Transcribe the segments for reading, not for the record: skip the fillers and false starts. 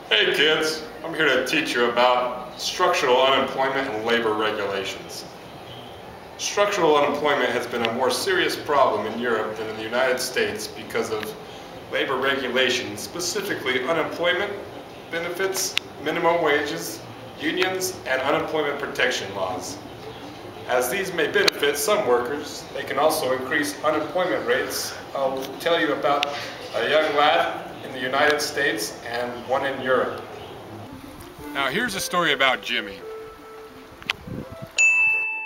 Hey kids, I'm here to teach you about structural unemployment and labor regulations. Structural unemployment has been a more serious problem in Europe than in the United States because of labor regulations, specifically unemployment benefits, minimum wages, unions, and unemployment protection laws. As these may benefit some workers, they can also increase unemployment rates. I'll tell you about a young lad in the United States and one in Europe. Now here's a story about Jimmy.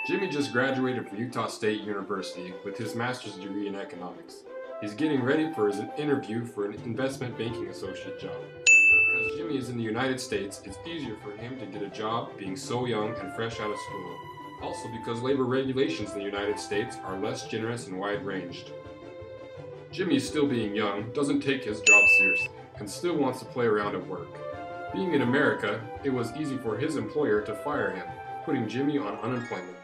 Jimmy just graduated from Utah State University with his master's degree in economics. He's getting ready for his interview for an investment banking associate job. Because Jimmy is in the United States, it's easier for him to get a job being so young and fresh out of school. Also because labor regulations in the United States are less generous and wide-ranged. Jimmy, still being young, doesn't take his job seriously and still wants to play around at work. Being in America, it was easy for his employer to fire him, putting Jimmy on unemployment.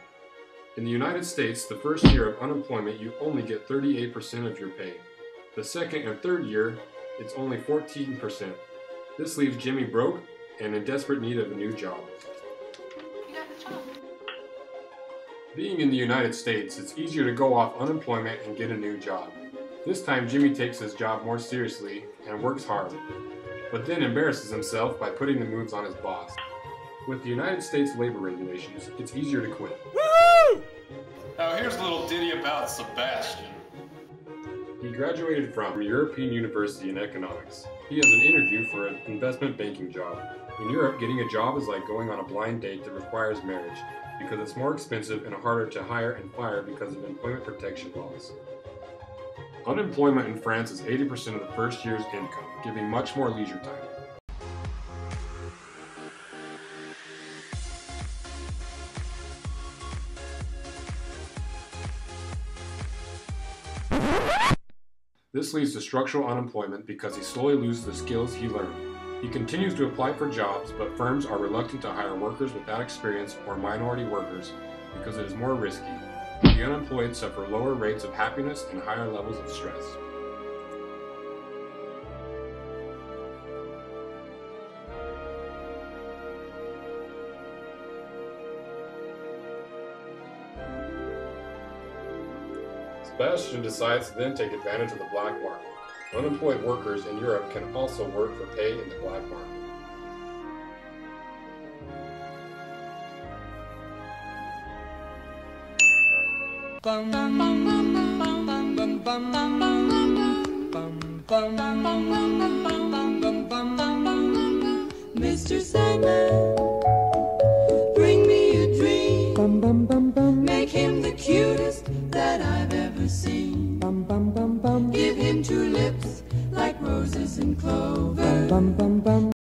In the United States, the first year of unemployment, you only get 38% of your pay. The second and third year, it's only 14%. This leaves Jimmy broke and in desperate need of a new job. Being in the United States, it's easier to go off unemployment and get a new job. This time, Jimmy takes his job more seriously and works hard, but then embarrasses himself by putting the moves on his boss. With the United States labor regulations, it's easier to quit. Woo! Now here's a little ditty about Sebastian. He graduated from European University in economics. He has an interview for an investment banking job. In Europe, getting a job is like going on a blind date that requires marriage, because it's more expensive and harder to hire and fire because of employment protection laws. Unemployment in France is 80% of the first year's income, giving much more leisure time. This leads to structural unemployment because he slowly loses the skills he learned. He continues to apply for jobs, but firms are reluctant to hire workers without experience or minority workers because it is more risky. The unemployed suffer lower rates of happiness and higher levels of stress. Sebastian decides to then take advantage of the black market. Unemployed workers in Europe can also work for pay in the black market. Mr. Sandman, bring me a dream. Make him the cutest that I've ever seen. Give him two lips like roses and clover.